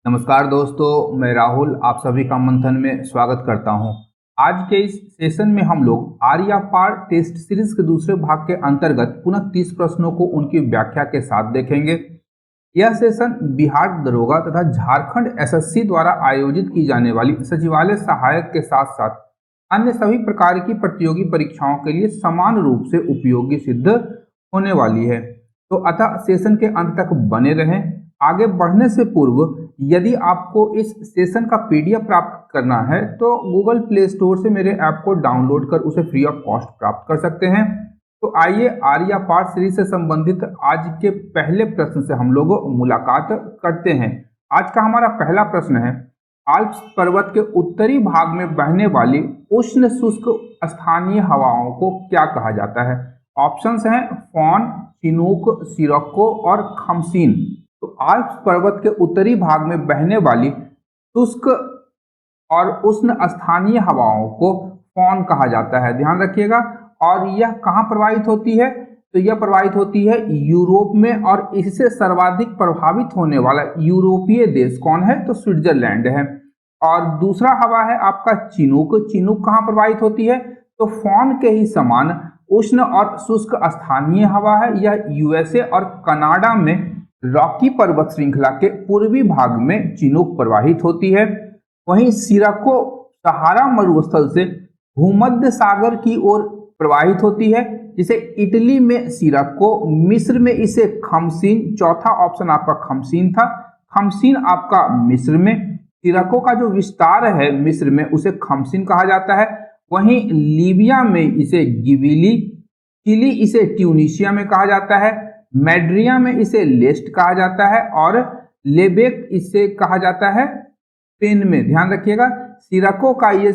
नमस्कार दोस्तों, मैं राहुल आप सभी का मंथन में स्वागत करता हूं। आज के इस सेशन में हम लोग आर्यपार टेस्ट सीरीज के दूसरे भाग के अंतर्गत पुनः 30 प्रश्नों को उनकी व्याख्या के साथ देखेंगे। यह सेशन बिहार दरोगा तथा झारखंड एसएससी द्वारा आयोजित की जाने वाली सचिवालय सहायक के साथ साथ अन्य सभी प्रकार की प्रतियोगी परीक्षाओं के लिए समान रूप से उपयोगी सिद्ध होने वाली है। तो अतः सेशन के अंत तक बने रहें। आगे बढ़ने से पूर्व यदि आपको इस सेशन का पीडीएफ प्राप्त करना है तो गूगल प्ले स्टोर से मेरे ऐप को डाउनलोड कर उसे फ्री ऑफ कॉस्ट प्राप्त कर सकते हैं। तो आइए आर्यपार सीरीज से संबंधित आज के पहले प्रश्न से हम लोग मुलाकात करते हैं। आज का हमारा पहला प्रश्न है, आल्प्स पर्वत के उत्तरी भाग में बहने वाली उष्ण शुष्क स्थानीय हवाओं को क्या कहा जाता है? ऑप्शंस हैं फॉन, चिनूक, सिरक्को और खमसीन। तो आल्प्स पर्वत के उत्तरी भाग में बहने वाली शुष्क और उष्ण स्थानीय हवाओं को फॉन कहा जाता है, ध्यान रखिएगा। और यह कहाँ प्रवाहित होती है? तो यह प्रवाहित होती है यूरोप में, और इससे सर्वाधिक प्रभावित होने वाला यूरोपीय देश कौन है? तो स्विट्जरलैंड है। और दूसरा हवा है आपका चिनूक। चिनूक कहाँ प्रवाहित होती है? तो फॉन के ही समान उष्ण और शुष्क स्थानीय हवा है। यह यूएसए और कनाडा में रॉकी पर्वत श्रृंखला के पूर्वी भाग में चिनूक प्रवाहित होती है। वहीं सिरक्को सहारा मरुस्थल से भूमध्य सागर की ओर प्रवाहित होती है, जिसे इटली में सिरक्को, मिस्र में इसे खमसीन, चौथा ऑप्शन आपका खमसीन था, खमसीन आपका मिस्र में, सिरक्को का जो विस्तार है मिस्र में उसे खमसीन कहा जाता है। वहीं लीबिया में इसे गिबिली, चिली इसे ट्यूनिशिया में कहा जाता है, मैड्रिया में इसे लेस्ट कहा जाता है और लेबेक इसे कहा जाता है स्पेन में, ध्यान रखिएगा। सिरक्को का ये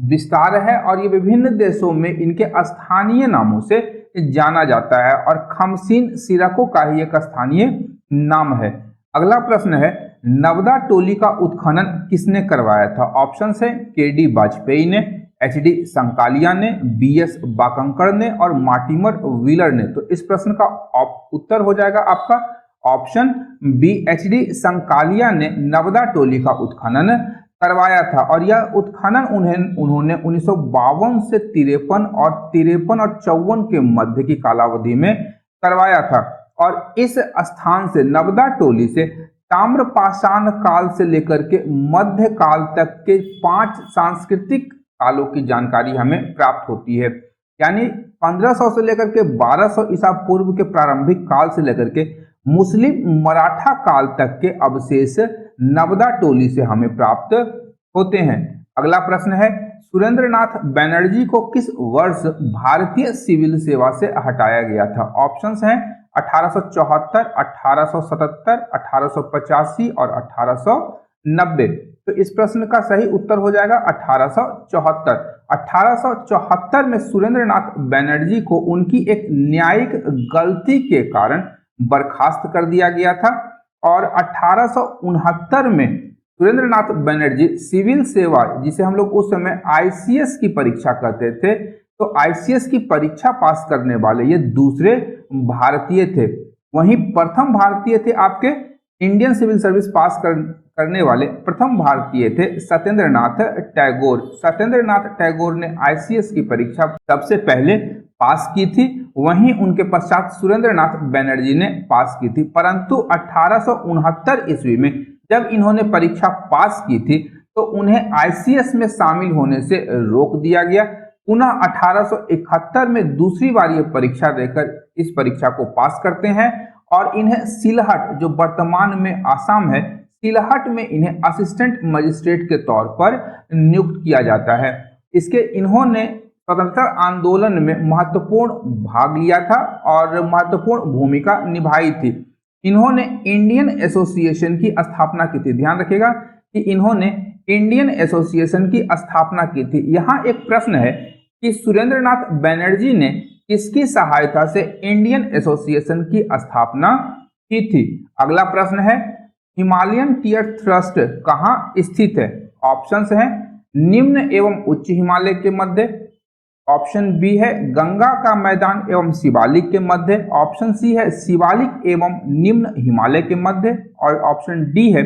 विस्तार है और ये विभिन्न देशों में इनके स्थानीय नामों से जाना जाता है, और खमसीन सिरक्को का ही एक स्थानीय नाम है। अगला प्रश्न है, नवदा टोली का उत्खनन किसने करवाया था? ऑप्शन है केडी वाजपेयी ने, एचडी संकालिया ने, बीएस बाकंकर ने और मार्टिमर व्हीलर ने। तो इस प्रश्न का उत्तर हो जाएगा आपका ऑप्शन बी, एचडी संकालिया ने नवदा टोली का उत्खनन करवाया था। और यह उत्खनन उन्होंने 1952 से 53 और 53 और 54 के मध्य की कालावधि में करवाया था। और इस स्थान से नवदा टोली से ताम्रपाषाण काल से लेकर के मध्य काल तक के 5 सांस्कृतिक कालों की जानकारी हमें प्राप्त होती है। यानी 1500 से लेकर के 1200 ईसा पूर्व के प्रारंभिक काल से लेकर के मुस्लिम मराठा काल तक के अवशेष नवदा टोली से हमें प्राप्त होते हैं। अगला प्रश्न है, सुरेंद्रनाथ बनर्जी को किस वर्ष भारतीय सिविल सेवा से हटाया गया था? ऑप्शंस हैं 1874, 1877, 1885 और 1890। तो इस प्रश्न का सही उत्तर हो जाएगा 1874। 1874 में सुरेंद्रनाथ बनर्जी को उनकी एक न्यायिक गलती के कारण बर्खास्त कर दिया गया था। और 1869 में सुरेंद्रनाथ बनर्जी सिविल सेवा, जिसे हम लोग उस समय आईसीएस की परीक्षा करते थे, तो आईसीएस की परीक्षा पास करने वाले ये दूसरे भारतीय थे। वहीं प्रथम भारतीय थे आपके इंडियन सिविल सर्विस पास करने वाले प्रथम भारतीय थे सत्येंद्रनाथ टैगोर। सत्येंद्रनाथ टैगोर ने आईसीएस की परीक्षा सबसे पहले पास की थी, वहीं उनके पश्चात सुरेंद्रनाथ बनर्जी ने पास की थी। परंतु 1869 ईस्वी में जब इन्होंने परीक्षा पास की थी तो उन्हें आईसीएस में शामिल होने से रोक दिया गया। पुनः 1871 में दूसरी बार ये परीक्षा देकर इस परीक्षा को पास करते हैं और इन्हें सिलहट, जो वर्तमान में आसाम है, सिलहट में इन्हें असिस्टेंट मजिस्ट्रेट के तौर पर नियुक्त किया जाता है। इन्होंने स्वतंत्रता आंदोलन में महत्वपूर्ण भाग लिया था और महत्वपूर्ण भूमिका निभाई थी। इन्होंने इंडियन एसोसिएशन की स्थापना की थी, ध्यान रखिएगा कि इन्होंने इंडियन एसोसिएशन की स्थापना की थी। यहाँ एक प्रश्न है कि सुरेंद्रनाथ बनर्जी ने किसकी सहायता से इंडियन एसोसिएशन की स्थापना की थी? अगला प्रश्न है, हिमालयन टियर थ्रस्ट कहाँ स्थित है? ऑप्शंस हैं निम्न एवं उच्च हिमालय के मध्य, ऑप्शन बी है गंगा का मैदान एवं शिवालिक के मध्य, ऑप्शन सी है शिवालिक एवं निम्न हिमालय के मध्य, और ऑप्शन डी है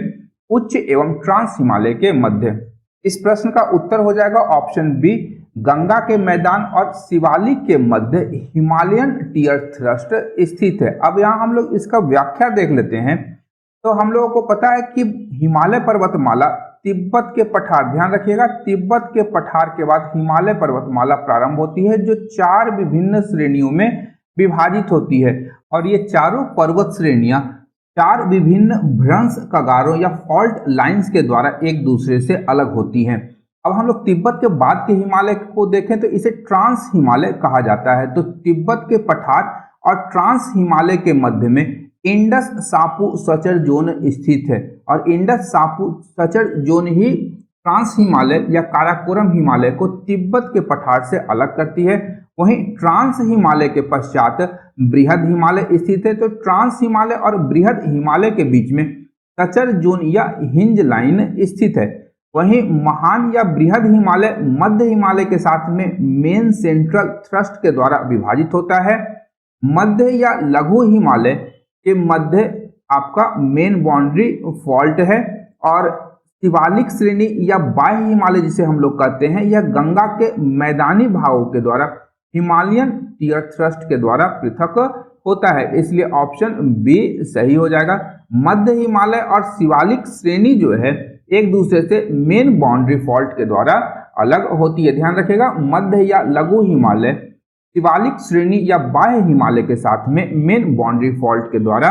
उच्च एवं ट्रांस हिमालय के मध्य। इस प्रश्न का उत्तर हो जाएगा ऑप्शन बी, गंगा के मैदान और शिवालिक के मध्य हिमालयन टियर थ्रस्ट स्थित है। अब यहाँ हम लोग इसका व्याख्या देख लेते हैं। तो हम लोगों को पता है कि हिमालय पर्वतमाला तिब्बत के पठार, ध्यान रखिएगा, तिब्बत के पठार के बाद हिमालय पर्वतमाला प्रारंभ होती है, जो 4 विभिन्न श्रेणियों में विभाजित होती है। और ये चारों पर्वत श्रेणियां 4 विभिन्न भ्रंश कगारों या फॉल्ट लाइंस के द्वारा एक दूसरे से अलग होती हैं। अब हम लोग तिब्बत के बाद के हिमालय को देखें तो इसे ट्रांस हिमालय कहा जाता है। तो तिब्बत के पठार और ट्रांस हिमालय के मध्य में इंडस सापू सचर जोन स्थित है, और इंडस सापू सचर जोन ही ट्रांस हिमालय या काराकोरम हिमालय को तिब्बत के पठार से अलग करती है। वहीं ट्रांस हिमालय के पश्चात बृहद हिमालय स्थित है। तो ट्रांस हिमालय और बृहद हिमालय के बीच में सचर जोन या हिंज लाइन स्थित है। वहीं महान या बृहद हिमालय मध्य हिमालय के साथ में मेन सेंट्रल थ्रस्ट के द्वारा विभाजित होता है। मध्य या लघु हिमालय के मध्य आपका मेन बाउंड्री फॉल्ट है, और शिवालिक श्रेणी या बाह्य हिमालय जिसे हम लोग कहते हैं, यह गंगा के मैदानी भागों के द्वारा हिमालयन टियर थ्रस्ट के द्वारा पृथक होता है। इसलिए ऑप्शन बी सही हो जाएगा। मध्य हिमालय और शिवालिक श्रेणी जो है एक दूसरे से मेन बाउंड्री फॉल्ट के द्वारा अलग होती है। ध्यान रखिएगा, मध्य या लघु हिमालय शिवालिक श्रेणी या बाह्य हिमालय के साथ में मेन बाउंड्री फॉल्ट के द्वारा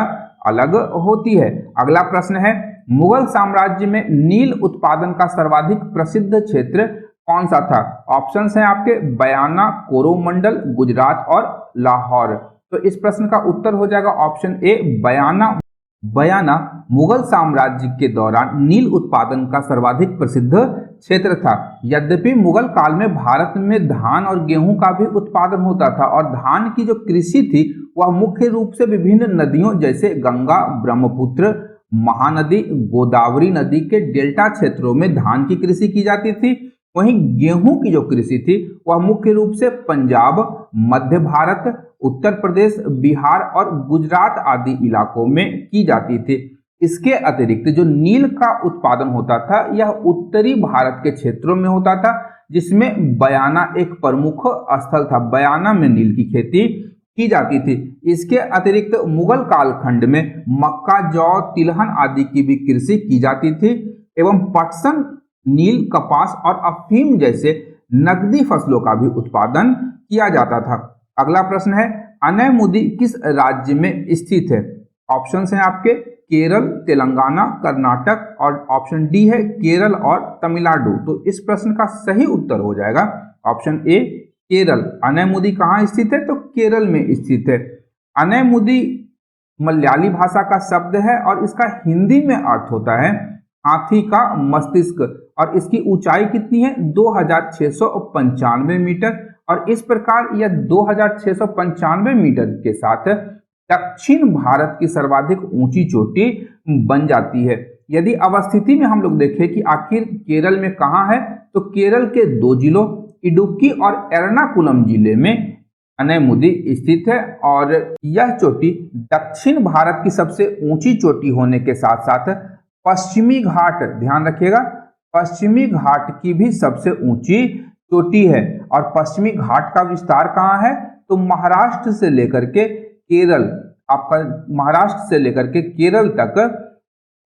अलग होती है। अगला प्रश्न है, मुगल साम्राज्य में नील उत्पादन का सर्वाधिक प्रसिद्ध क्षेत्र कौन सा था? ऑप्शंस हैं आपके बयाना, कोरोमंडल, गुजरात और लाहौर। तो इस प्रश्न का उत्तर हो जाएगा ऑप्शन ए, बयाना। बयाना मुगल साम्राज्य के दौरान नील उत्पादन का सर्वाधिक प्रसिद्ध क्षेत्र था। यद्यपि मुगल काल में भारत में धान और गेहूं का भी उत्पादन होता था, और धान की जो कृषि थी वह मुख्य रूप से विभिन्न नदियों जैसे गंगा, ब्रह्मपुत्र, महानदी, गोदावरी नदी के डेल्टा क्षेत्रों में धान की कृषि की जाती थी। वहीं गेहूं की जो कृषि थी वह मुख्य रूप से पंजाब, मध्य भारत, उत्तर प्रदेश, बिहार और गुजरात आदि इलाकों में की जाती थी। इसके अतिरिक्त जो नील का उत्पादन होता था यह उत्तरी भारत के क्षेत्रों में होता था, जिसमें बयाना एक प्रमुख स्थल था। बयाना में नील की खेती की जाती थी। इसके अतिरिक्त मुगल कालखंड में मक्का, जौ, तिलहन आदि की भी कृषि की जाती थी, एवं पटसन, नील, कपास और अफीम जैसे नकदी फसलों का भी उत्पादन किया जाता था। अगला प्रश्न है, अनैमुदी किस राज्य में स्थित है? ऑप्शंस हैं आपके केरल, तेलंगाना, कर्नाटक, और ऑप्शन डी है केरल और तमिलनाडु। तो इस प्रश्न का सही उत्तर हो जाएगा ऑप्शन ए, केरल। अनैमुदी कहाँ स्थित है? तो केरल में स्थित है। अनैमुदी मलयाली भाषा का शब्द है और इसका हिंदी में अर्थ होता है हाथी का मस्तिष्क, और इसकी ऊंचाई कितनी है? 2695 मीटर, और इस प्रकार यह 2695 मीटर के साथ दक्षिण भारत की सर्वाधिक ऊंची चोटी बन जाती है। यदि अवस्थिति में हम लोग देखें कि आखिर केरल में कहाँ है, तो केरल के 2 जिलों इडुक्की और एर्नाकुलम जिले में अनैमुदी स्थित है, और यह चोटी दक्षिण भारत की सबसे ऊंची चोटी होने के साथ साथ पश्चिमी घाट, ध्यान रखिएगा, पश्चिमी घाट की भी सबसे ऊंची चोटी है। और पश्चिमी घाट का विस्तार कहाँ है? तो महाराष्ट्र से लेकर के केरल, आपका महाराष्ट्र से लेकर के केरल तक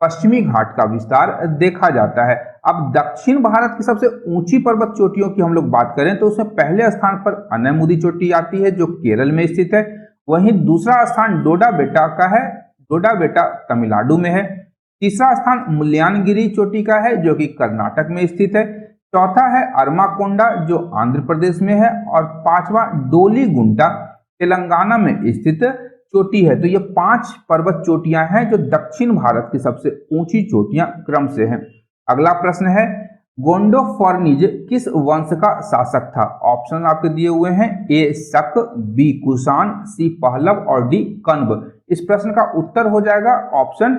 पश्चिमी घाट का विस्तार देखा जाता है। अब दक्षिण भारत की सबसे ऊंची पर्वत चोटियों की हम लोग बात करें तो उसमें पहले स्थान पर अनैमुदी चोटी आती है जो केरल में स्थित है। वहीं दूसरा स्थान डोडा बेटा का है, डोडा बेटा तमिलनाडु में है। तीसरा स्थान मुल्यानगिरी चोटी का है जो कि कर्नाटक में स्थित है। चौथा है अरमाकोंडा जो आंध्र प्रदेश में है, और पांचवा डोली गुंटा तेलंगाना में स्थित चोटी है। तो ये 5 पर्वत चोटियां हैं जो दक्षिण भारत की सबसे ऊंची चोटियां क्रम से हैं। अगला प्रश्न है, गोंडोफोर्निज किस वंश का शासक था? ऑप्शन आपके दिए हुए हैं, ए शक, बी कुषाण, सी पहलव और डी कण्व। इस प्रश्न का उत्तर हो जाएगा ऑप्शन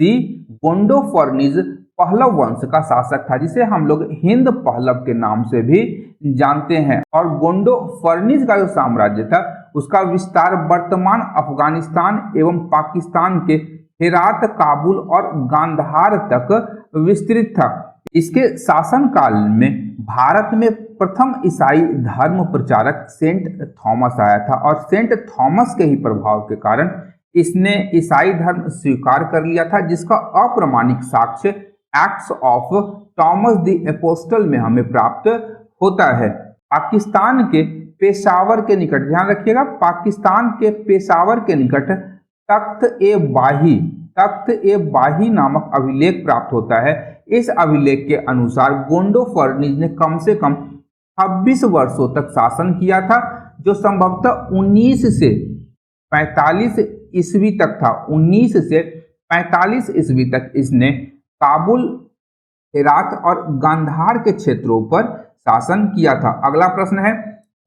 सी, गोंडोफोर्निज पहलव वंश का शासक था, जिसे हम लोग हिंद पहलव के नाम से भी जानते हैं। और गोंडोफोर्निज का जो साम्राज्य था उसका विस्तार वर्तमान अफगानिस्तान एवं पाकिस्तान के हेरात, काबुल और गांधार तक विस्तृत था। इसके शासनकाल में भारत में प्रथम ईसाई धर्म प्रचारक सेंट थॉमस आया था और सेंट थॉमस के ही प्रभाव के कारण इसने ईसाई धर्म स्वीकार कर लिया था, जिसका अप्रमाणिक साक्ष्य acts of Thomas the apostle में हमें प्राप्त होता है। पाकिस्तान के पेशावर के निकट, ध्यान रखिएगा, पाकिस्तान के पेशावर के निकट तख्त ए बाही नामक अभिलेख प्राप्त होता है। इस अभिलेख के अनुसार गोंडोफर्निज ने कम से कम 26 वर्षों तक शासन किया था, जो संभवतः 19 से 45 ईस्वी तक था। 19 से 45 ईस्वी तक इसने काबुल, हेरात और गांधार के क्षेत्रों पर शासन किया था। अगला प्रश्न है,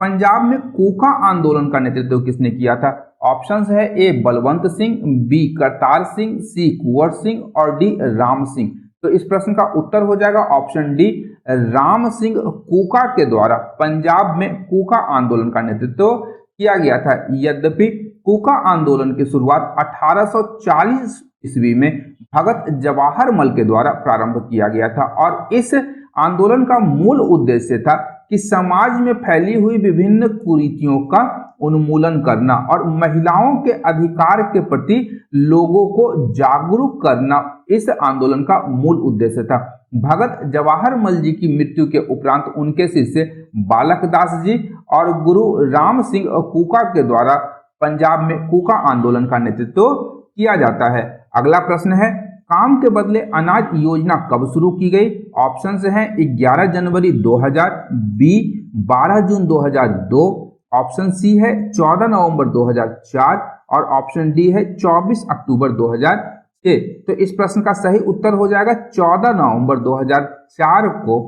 पंजाब में कोका आंदोलन का नेतृत्व किसने किया था? ऑप्शंस है ए बलवंत सिंह, बी करतार सिंह, सी कुंवर सिंह और डी राम सिंह। तो इस प्रश्न का उत्तर हो जाएगा option D, Ram Singh Coca के द्वारा पंजाब में कोका आंदोलन का नेतृत्व किया गया था। यद्यपि कोका आंदोलन की शुरुआत 1840 ईस्वी में भगत जवाहर मल के द्वारा प्रारंभ किया गया था और इस आंदोलन का मूल उद्देश्य था कि समाज में फैली हुई विभिन्न कुरीतियों का उन्मूलन करना और महिलाओं के अधिकार के प्रति लोगों को जागरूक करना इस आंदोलन का मूल उद्देश्य था। भगत जवाहर मल जी की मृत्यु के उपरांत उनके शिष्य बालक दास जी और गुरु राम सिंह कोका के द्वारा पंजाब में कोका आंदोलन का नेतृत्व किया जाता है। अगला प्रश्न है, काम के बदले अनाज योजना कब शुरू की गई? ऑप्शंस हैं 11 जनवरी 2000, बी 12 जून 2002, ऑप्शन सी है 14 नवंबर 2004 और ऑप्शन डी है 24 अक्टूबर 2006। तो इस प्रश्न का सही उत्तर हो जाएगा 14 नवंबर 2004 को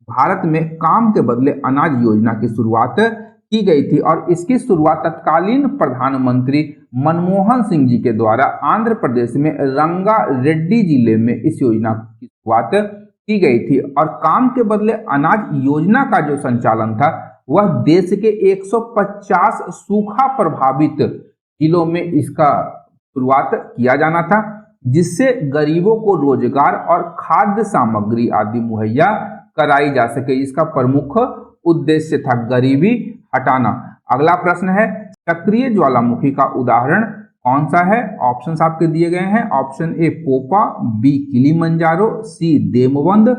भारत में काम के बदले अनाज योजना की शुरुआत की गई थी और इसकी शुरुआत तत्कालीन प्रधानमंत्री मनमोहन सिंह जी के द्वारा आंध्र प्रदेश में रंगारेड्डी जिले में इस योजना की शुरुआत की गई थी। और काम के बदले अनाज योजना का जो संचालन था वह देश के 150 सूखा प्रभावित जिलों में इसका शुरुआत किया जाना था, जिससे गरीबों को रोजगार और खाद्य सामग्री आदि मुहैया कराई जा सके। इसका प्रमुख उद्देश्य था गरीबी हटाना। अगला प्रश्न है, सक्रिय ज्वालामुखी का उदाहरण कौन सा है? ऑप्शंस आपके दिए गए हैं। Option A Popa, B Kilimanjaro, C Deoband,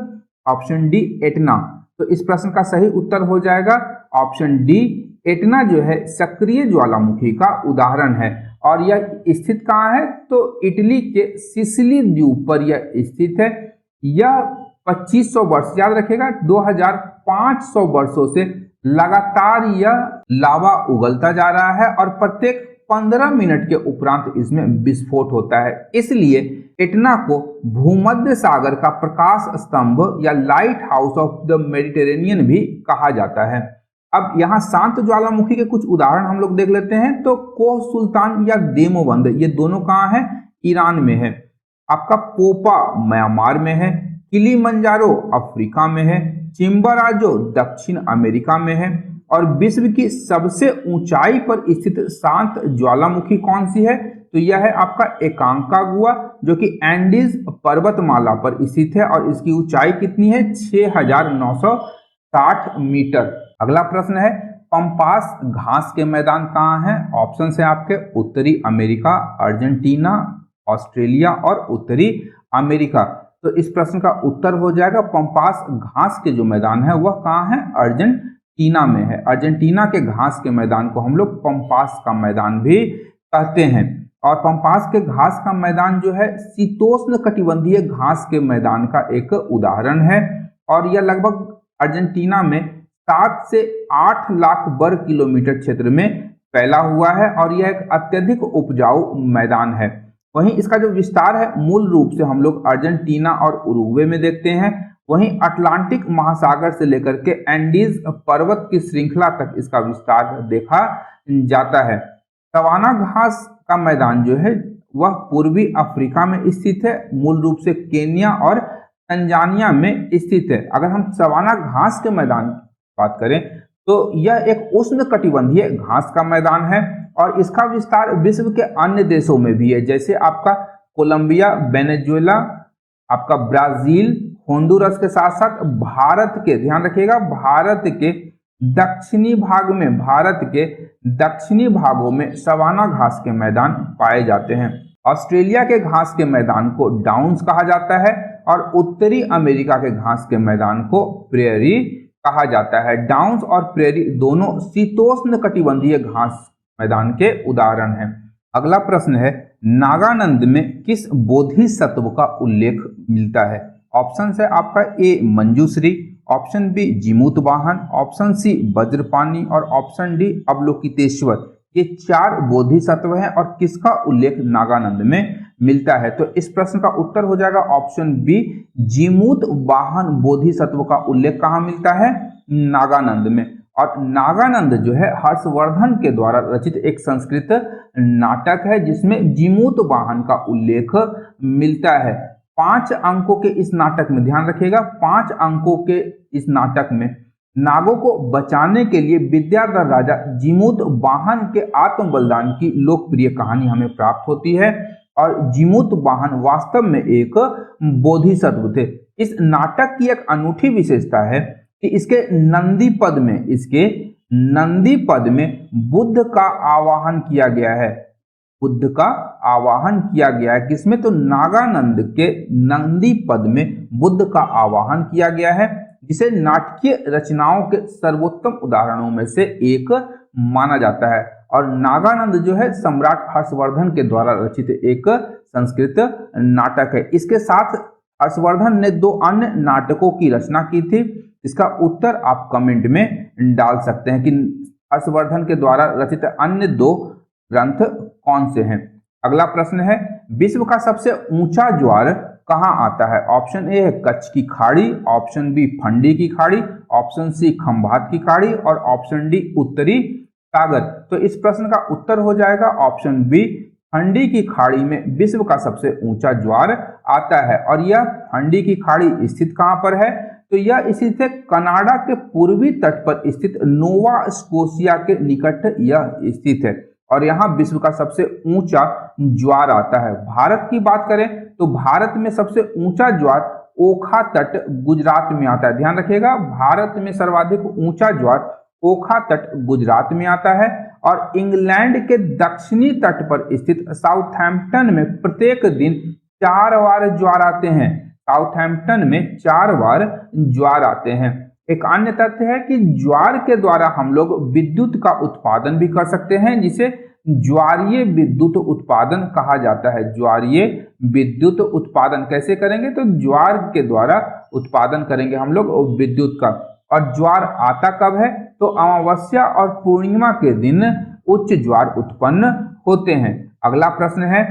option D Etna. तो इस प्रश्न का सही उत्तर हो जाएगा ऑप्शन डी, एटना जो है सक्रिय ज्वालामुखी का उदाहरण है। और यह स्थित कहाँ है? तो इटली के सिसिली द्वीप पर यह स्थित है। यह 2500 वर्ष, याद रखेगा 2500 वर्षों से लगातार यह लावा उगलता जा रहा है और प्रत्येक 15 मिनट के उपरांत इसमें विस्फोट होता है। इसलिए एटना को भूमध्य सागर का प्रकाश स्तंभ या light house of the Mediterranean भी कहा जाता है। अब यहाँ शांत ज्वालामुखी के कुछ उदाहरण हम लोग देख लेते हैं। तो कोह सुल्तान या देमोबंद, ये दोनों कहाँ है? ईरान में है। आपका पोपा म्यांमार में है, किलिमंजारो अफ्रीका में है, चिम्बराजो दक्षिण अमेरिका में है और विश्व की सबसे ऊंचाई पर स्थित शांत ज्वालामुखी कौन सी है? तो यह है आपका एकांकागुआ, जो कि एंडीज पर्वतमाला पर स्थित है और इसकी ऊंचाई कितनी है? 6960 मीटर। अगला प्रश्न है, पंपास घास के मैदान कहाँ हैं? ऑप्शन है आपके उत्तरी अमेरिका, अर्जेंटीना, ऑस्ट्रेलिया और उत्तरी अमेरिका। तो इस प्रश्न का उत्तर हो जाएगा पंपास घास के जो मैदान है वह कहाँ है? अर्जेंटीना में है। अर्जेंटीना के घास के मैदान को हम लोग पंपास का मैदान भी कहते हैं। और पंपास के घास का मैदान जो है शीतोष्ण कटिबंधीय घास के मैदान का एक उदाहरण है और यह लगभग अर्जेंटीना में 7 से 8 लाख वर्ग किलोमीटर क्षेत्र में फैला हुआ है और यह एक अत्यधिक उपजाऊ मैदान है। वहीं इसका जो विस्तार है मूल रूप से हम लोग अर्जेंटीना और उरुग्वे में देखते हैं। वहीं अटलांटिक महासागर से लेकर के एंडीज पर्वत की श्रृंखला तक इसका विस्तार देखा जाता है। सवाना घास का मैदान जो है वह पूर्वी अफ्रीका में स्थित है, मूल रूप से केन्या और तंजानिया में स्थित है। अगर हम सवाना घास के मैदान की बात करें तो यह एक उष्ण कटिबंधीय घास का मैदान है और इसका विस्तार विश्व के अन्य देशों में भी है, जैसे आपका कोलंबिया, वेनेजुएला, आपका ब्राजील, होंडुरस के साथ साथ भारत के, ध्यान रखिएगा, भारत के दक्षिणी भागों में सवाना घास के मैदान पाए जाते हैं। ऑस्ट्रेलिया के घास के मैदान को डाउन्स कहा जाता है और उत्तरी अमेरिका के घास के मैदान को प्रेयरी कहा जाता है। डाउन्स और प्रेयरी दोनों शीतोष्ण कटिबंधीय घास मैदान के उदाहरण हैं। अगला प्रश्न है, नागानंद में किस बोधिसत्व का उल्लेख मिलता है? ऑप्शन है आपका ए मंजूश्री, ऑप्शन बी जीमूत वाहन, ऑप्शन सी वज्रपाणी और ऑप्शन डी अवलोकितेश्वर। ये 4 बोधिसत्व हैं और किसका उल्लेख नागानंद में मिलता है? तो इस प्रश्न का उत्तर हो जाएगा ऑप्शन बी, जीमूत वाहन बोधिसत्व का उल्लेख कहाँ मिलता है? नागानंद में। और नागानंद जो है हर्षवर्धन के द्वारा रचित एक संस्कृत नाटक है जिसमें जीमूत वाहन का उल्लेख मिलता है। 5 अंकों के इस नाटक में, ध्यान रखिएगा, 5 अंकों के इस नाटक में नागों को बचाने के लिए विद्याधर राजा जीमूत वाहन के आत्म बलिदान की लोकप्रिय कहानी हमें प्राप्त होती है। और जीमूत वाहन वास्तव में एक बोधिसत्व थे। इस नाटक की एक अनूठी विशेषता है कि इसके नंदी पद में बुद्ध का आवाहन किया गया है। बुद्ध का आवाहन किया गया है किसमें? तो नागानंद के नंदी पद में बुद्ध का आवाहन किया गया है, जिसे नाटकीय रचनाओं के सर्वोत्तम उदाहरणों में से एक माना जाता है। और नागानंद जो है सम्राट हर्षवर्धन के द्वारा रचित एक संस्कृत नाटक है। इसके साथ हर्षवर्धन ने 2 अन्य नाटकों की रचना की थी। इसका उत्तर आप कमेंट में डाल सकते हैं कि हर्षवर्धन के द्वारा रचित अन्य 2 ग्रंथ कौन से हैं। अगला प्रश्न है, विश्व का सबसे ऊंचा ज्वार कहाँ आता है? ऑप्शन ए है कच्छ की खाड़ी, ऑप्शन बी फंडी की खाड़ी, ऑप्शन सी खंभात की खाड़ी और ऑप्शन डी उत्तरी सागर। तो इस प्रश्न का उत्तर हो जाएगा ऑप्शन बी, फंडी की खाड़ी में विश्व का सबसे ऊंचा ज्वार आता है। और यह फंडी की खाड़ी स्थित कहाँ पर है? तो यह स्थित है कनाडा के पूर्वी तट पर स्थित नोवा स्कोशिया के निकट यह स्थित है और यहाँ विश्व का सबसे ऊंचा ज्वार आता है। भारत की बात करें तो भारत में सबसे ऊंचा ज्वार ओखा तट गुजरात में आता है। ध्यान रखिएगा, भारत में सर्वाधिक ऊंचा ज्वार ओखा तट गुजरात में आता है। और इंग्लैंड के दक्षिणी तट पर स्थित साउथहैम्पटन में प्रत्येक दिन 4 बार ज्वार आते हैं। साउथहैम्पटन में 4 बार ज्वार आते हैं। एक अन्य तथ्य है कि ज्वार के द्वारा हम लोग विद्युत का उत्पादन भी कर सकते हैं, जिसे ज्वारीय विद्युत उत्पादन कहा जाता है। ज्वारीय विद्युत उत्पादन कैसे करेंगे? तो ज्वार के द्वारा उत्पादन करेंगे हम लोग विद्युत का। और ज्वार आता कब है? तो अमावस्या और पूर्णिमा के दिन उच्च ज्वार उत्पन्न होते हैं। अगला प्रश्न है,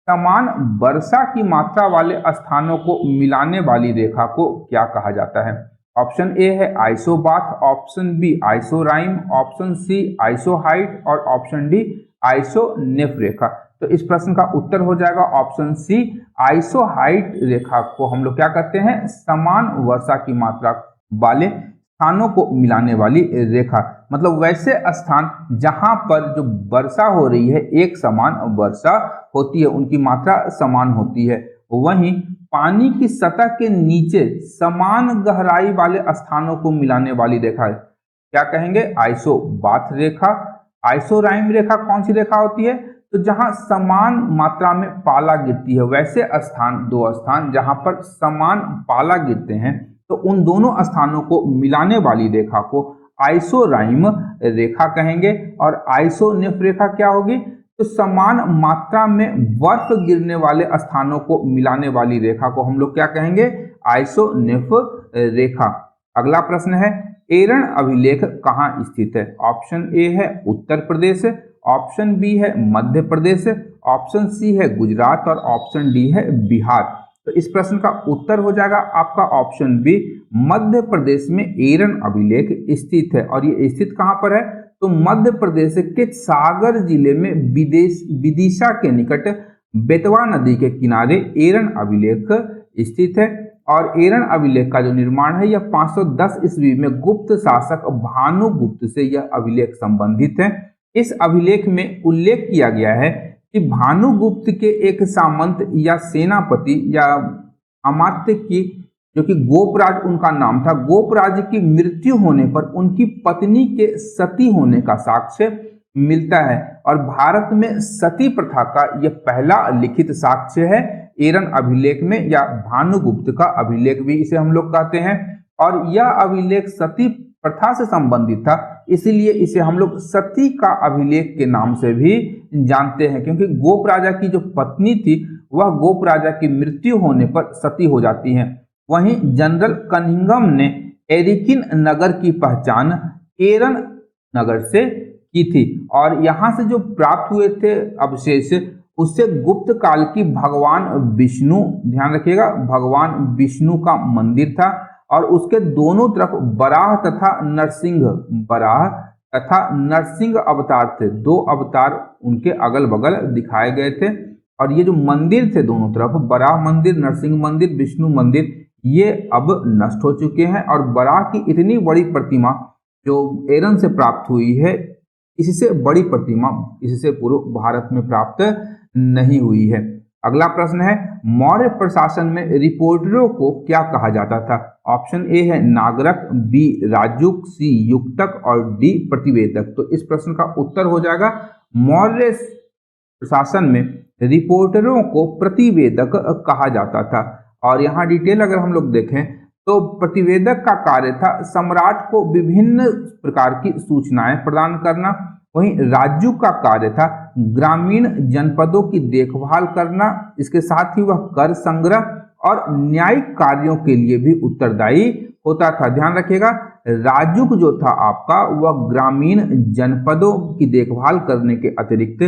समान वर्षा की मात्रा वाले स्थानों को मिलाने वाली रेखा को क्या कहा जाता है? ऑप्शन ए है आइसोबाथ, option B आइसोराइम, option C isohyet और ऑप्शन डी आइसोनेफ रेखा। तो इस प्रश्न का उत्तर हो जाएगा ऑप्शन सी, आइसोहाइट रेखा को हम लोग क्या कहते हैं? समान वर्षा की मात्रा वाले स्थानों को मिलाने वाली रेखा। मतलब वैसे स्थान जहां पर जो वर्षा हो रही है एक समान वर्षा होती है, उनकी मात्रा समान होती है। वहीं पानी की सतह के नीचे समान गहराई वाले स्थानों को मिलाने वाली रेखा है क्या कहेंगे? आइसोबाथ रेखा। आइसोराइम रेखा कौन सी रेखा होती है? तो जहां समान मात्रा में पाला गिरती है, वैसे स्थान 2 स्थान जहां पर समान पाला गिरते हैं तो उन दोनों स्थानों को मिलाने वाली रेखा को आइसोराइम रेखा कहेंगे। और आइसोनेफ रेखा क्या होगी? तो समान मात्रा में बर्फ गिरने वाले स्थानों को मिलाने वाली रेखा को हम लोग क्या कहेंगे? आइसोनेफ रेखा। अगला प्रश्न है, एरन अभिलेख कहाँ स्थित है? ऑप्शन ए है उत्तर प्रदेश, ऑप्शन बी है मध्य प्रदेश, ऑप्शन सी है गुजरात और ऑप्शन डी है बिहार। तो इस प्रश्न का उत्तर हो जाएगा आपका ऑप्शन बी, मध्य प्रदेश में एरन अभिलेख स्थित है। और ये स्थित कहाँ पर है? तो मध्य प्रदेश के सागर जिले में विदिशा के निकट बेतवा नदी के किनारे एरन अभिलेख स्थित है। और एरन अभिलेख का जो निर्माण है यह 510 ईस्वी में गुप्त शासक भानुगुप्त से यह अभिलेख संबंधित है। इस अभिलेख में उल्लेख किया गया है कि भानुगुप्त के एक सामंत या सेनापति या अमात्य की, जो कि गोपराज उनका नाम था, गोपराज की मृत्यु होने पर उनकी पत्नी के सती होने का साक्ष्य मिलता है। और भारत में सती प्रथा का यह पहला लिखित साक्ष्य है एरन अभिलेख में, या भानुगुप्त का अभिलेख भी इसे हम लोग कहते हैं। और यह अभिलेख सती प्रथा से संबंधित था, इसीलिए इसे हम लोग सती का अभिलेख के नाम से भी जानते हैं, क्योंकि गोप राजा की जो पत्नी थी वह गोप राजा की मृत्यु होने पर सती हो जाती हैं। वहीं जनरल कनिंघम ने एरिकिन नगर की पहचान एरन नगर से की थी, और यहाँ से जो प्राप्त हुए थे अवशेष, उससे गुप्त काल की भगवान विष्णु, ध्यान रखिएगा, भगवान विष्णु का मंदिर था, और उसके दोनों तरफ बराह तथा नरसिंह, बराह तथा नरसिंह अवतार थे। दो अवतार उनके अगल बगल दिखाए गए थे, और ये जो मंदिर थे दोनों तरफ, बराह मंदिर, नरसिंह मंदिर, विष्णु मंदिर, ये अब नष्ट हो चुके हैं। और बराह की इतनी बड़ी प्रतिमा जो एरन से प्राप्त हुई है, इससे बड़ी प्रतिमा इससे पूर्व भारत में प्राप्त नहीं हुई है। अगला प्रश्न है, मौर्य प्रशासन में रिपोर्टरों को क्या कहा जाता था? ऑप्शन ए है नागरक, बी राजुक, सी युक्तक और डी प्रतिवेदक। तो इस प्रश्न का उत्तर हो जाएगा मौर्य प्रशासन में रिपोर्टरों को प्रतिवेदक कहा जाता था। और यहाँ डिटेल अगर हम लोग देखें तो प्रतिवेदक का कार्य था सम्राट को विभिन्न प्रकार की सूचनाएं प्रदान करना। वहीं राजू का कार्य था ग्रामीण जनपदों की देखभाल करना। इसके साथ ही वह कर संग्रह और न्यायिक कार्यों के लिए भी उत्तरदायी होता था। ध्यान रखिएगा, राजुक जो था आपका, वह ग्रामीण जनपदों की देखभाल करने के अतिरिक्त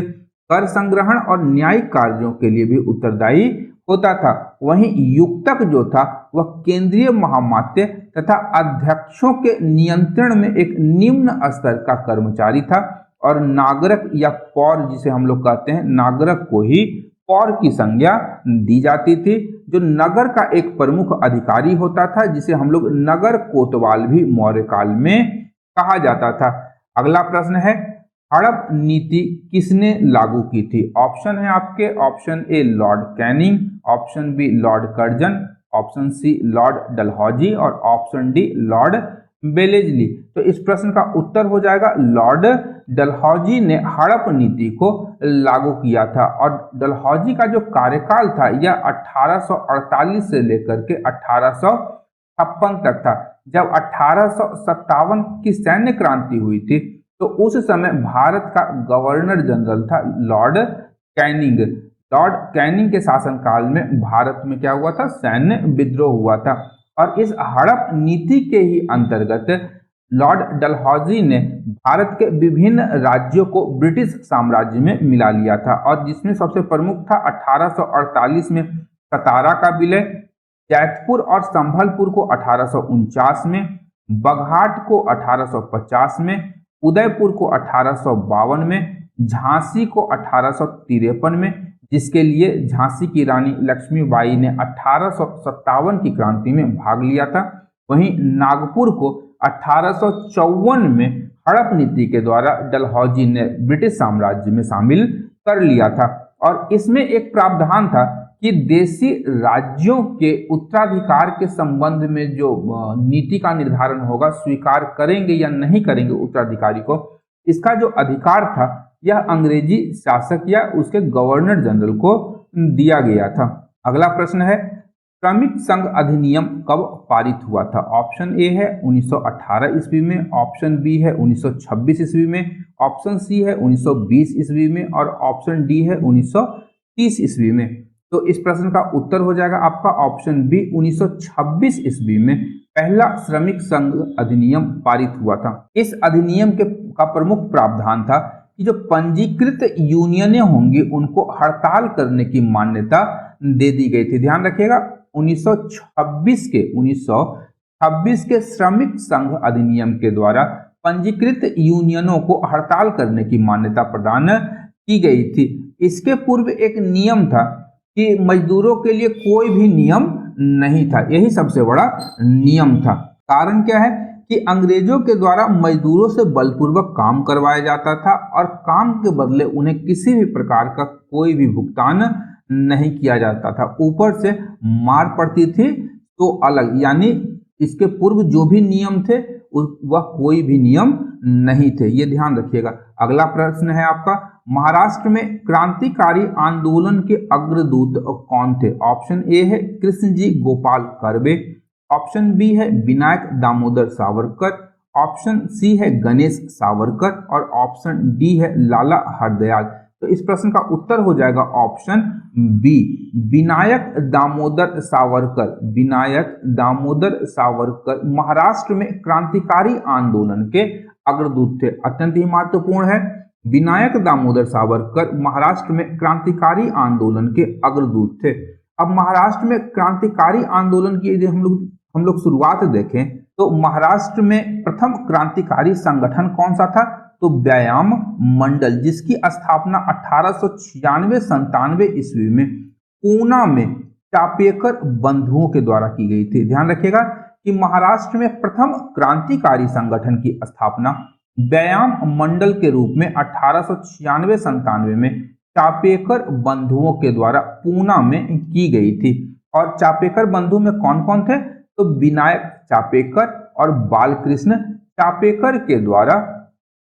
कर संग्रहण और न्यायिक कार्यों के लिए भी उत्तरदायी होता था। वहीं युक्तक जो था वह केंद्रीय महामात्य तथा अध्यक्षों के नियंत्रण में एक निम्न स्तर का कर्मचारी था। और नागरक या पौर, जिसे हम लोग कहते हैं, नागरक को ही पौर की संज्ञा दी जाती थी, जो नगर का एक प्रमुख अधिकारी होता था, जिसे हम लोग नगर कोतवाल भी मौर्य काल में कहा जाता था। अगला प्रश्न है, हड़प नीति किसने लागू की थी? ऑप्शन है आपके, option A Lord Canning, option B Lord Curzon, option C Lord Dalhousie और ऑप्शन डी लॉर्ड बेलेजली। तो इस प्रश्न का उत्तर हो जाएगा लॉर्ड डलहौजी ने हड़प नीति को लागू किया था। और डलहौजी का जो कार्यकाल था यह 1848 से लेकर के 1856 तक था। जब 1857 की सैन्य क्रांति हुई थी तो उस समय भारत का गवर्नर जनरल था लॉर्ड कैनिंग। लॉर्ड कैनिंग के शासनकाल में भारत में क्या हुआ था? सैन्य विद्रोह हुआ था। और इस हड़प नीति के ही अंतर्गत लॉर्ड डलहौजी ने भारत के विभिन्न राज्यों को ब्रिटिश साम्राज्य में मिला लिया था, और जिसमें सबसे प्रमुख था 1848 में सतारा का विलय, जैतपुर और संभलपुर को 1849 में, बघाट को 1850 में, उदयपुर को 1852 में, झांसी को 1853 में, जिसके लिए झांसी की रानी लक्ष्मीबाई ने 1857 की क्रांति में भाग लिया था। वहीं नागपुर को 1854 में हड़प नीति के द्वारा डलहौजी ने ब्रिटिश साम्राज्य में शामिल कर लिया था। और इसमें एक प्रावधान था कि देशी राज्यों के उत्तराधिकार के संबंध में जो नीति का निर्धारण होगा, स्वीकार करेंगे या नहीं करेंगे उत्तराधिकारी को, इसका जो अधिकार था यह अंग्रेजी शासक या उसके गवर्नर जनरल को दिया गया था। अगला प्रश्न है, श्रमिक संघ अधिनियम कब पारित हुआ था? ऑप्शन ए है 1918 ईस्वी में, ऑप्शन बी है 1926 ईस्वी में, ऑप्शन सी है 1920 ईस्वी में और ऑप्शन डी है 1930 ईस्वी में। तो इस प्रश्न का उत्तर हो जाएगा आपका ऑप्शन बी, 1926 ईस्वी में पहला श्रमिक संघ अधिनियम पारित हुआ था। इस अधिनियम का प्रमुख प्रावधान था कि जो पंजीकृत यूनियनें होंगी उनको हड़ताल करने की मान्यता दे दी गई थी। ध्यान रखिएगा, 1926 के श्रमिक संघ अधिनियम के द्वारा पंजीकृत यूनियनों को हड़ताल करने की मान्यता प्रदान की गई थी। इसके पूर्व एक नियम था कि मजदूरों के लिए कोई भी नियम नहीं था, यही सबसे बड़ा नियम था। कारण क्या है कि अंग्रेजों के द्वारा मजदूरों से बलपूर्वक काम करवाया जाता था और काम के बदले उन्हें किसी भी प्रकार का कोई भी भुगतान नहीं किया जाता था। ऊपर से मार पड़ती थी तो अलग, यानी इसके पूर्व जो भी नियम थे वह कोई भी नियम नहीं थे, ये ध्यान रखिएगा। अगला प्रश्न है आपका, महाराष्ट्र में क्रांतिकारी आंदोलन के अग्रदूत कौन थे? ऑप्शन ए है Krishnaji Gopal curve, option B है विनायक दामोदर सावरकर, ऑप्शन सी है गणेश सावरकर और ऑप्शन डी है लाला हरदयाल। तो इस प्रश्न का उत्तर हो जाएगा ऑप्शन बी, विनायक दामोदर सावरकर। विनायक दामोदर सावरकर महाराष्ट्र में क्रांतिकारी आंदोलन के अग्रदूत थे। अत्यंत ही महत्वपूर्ण है, विनायक दामोदर सावरकर महाराष्ट्र में क्रांतिकारी आंदोलन के अग्रदूत थे। अब महाराष्ट्र में क्रांतिकारी आंदोलन की यदि हम लोग शुरुआत देखें तो महाराष्ट्र में प्रथम क्रांतिकारी संगठन कौन सा था? तो व्यायाम मंडल, जिसकी स्थापना 1896-97 ईस्वी में पूना में चापेकर बंधुओं के द्वारा की गई थी। ध्यान रखिएगा कि महाराष्ट्र में प्रथम क्रांतिकारी संगठन की स्थापना व्यायाम मंडल के रूप में 1896-97 में चापेकर बंधुओं के द्वारा पूना में की गई थी। और चापेकर बंधु में कौन कौन थे? तो विनायक चापेकर और बालकृष्ण चापेकर के द्वारा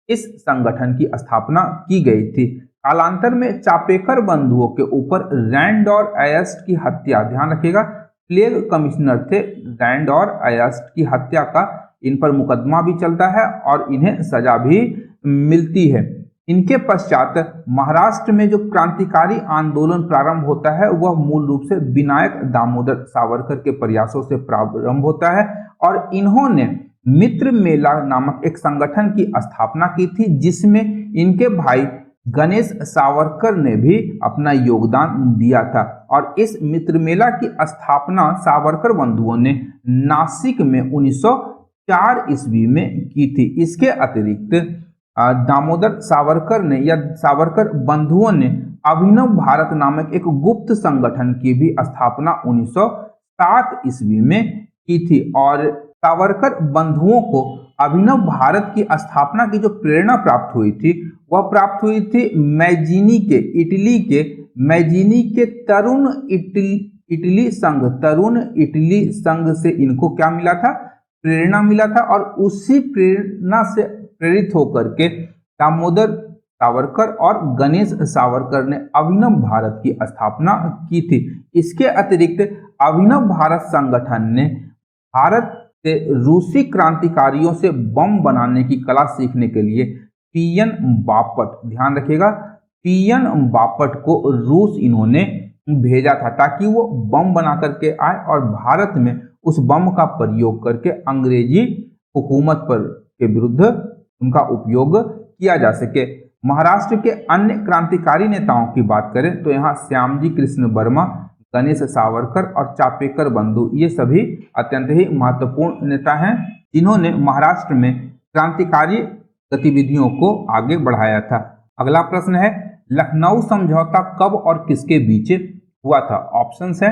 इस संगठन की स्थापना की गई थी। कालांतर में चापेकर बंधुओं के ऊपर रैंड और अयस्ट की हत्या, ध्यान रखिएगा, प्लेग कमिश्नर थे, रैंड और अयस्ट की हत्या का इन पर मुकदमा भी चलता है और इन्हें सजा भी मिलती है। इनके पश्चात महाराष्ट्र में जो क्रांतिकारी आंदोलन प्रारंभ होता है वह मूल रूप से विनायक दामोदर सावरकर के प्रयासों से प्रारंभ होता है और इन्होंने मित्र मेला नामक एक संगठन की स्थापना की थी, जिसमें इनके भाई गणेश सावरकर ने भी अपना योगदान दिया था। और इस मित्र मेला की स्थापना सावरकर बंधुओं ने नासिक में 1904 ईस्वी में की थी। इसके अतिरिक्त दामोदर सावरकर ने या सावरकर बंधुओं ने अभिनव भारत नामक एक गुप्त संगठन की भी स्थापना 1907 ईस्वी में की थी। और सावरकर बंधुओं को अभिनव भारत की स्थापना की जो प्रेरणा प्राप्त हुई थी वह प्राप्त हुई थी मैजीनी के तरुण इटली संघ से इनको क्या मिला था? प्रेरणा मिला था। और उसी प्रेरणा से प्रेरित होकर के दामोदर सावरकर और गणेश सावरकर ने अभिनव भारत की स्थापना की थी। इसके अतिरिक्त अभिनव भारत संगठन ने भारत से रूसी क्रांतिकारियों से बम बनाने की कला सीखने के लिए पीएन बापट, ध्यान रखिएगा, पीएन बापट को रूस इन्होंने भेजा था ताकि वो बम बना करके आए और भारत में उस बम का प्रयोग करके अंग्रेजी हुकूमत पर के विरुद्ध उनका उपयोग किया जा सके। महाराष्ट्र के अन्य क्रांतिकारी नेताओं की बात करें तो यहाँ श्यामजी कृष्ण वर्मा, गणेश सावरकर और चापेकर बंधु, ये सभी अत्यंत ही महत्वपूर्ण नेता हैं जिन्होंने महाराष्ट्र में क्रांतिकारी गतिविधियों को आगे बढ़ाया था। अगला प्रश्न है, लखनऊ समझौता कब और किसके बीच हुआ था? ऑप्शंस है,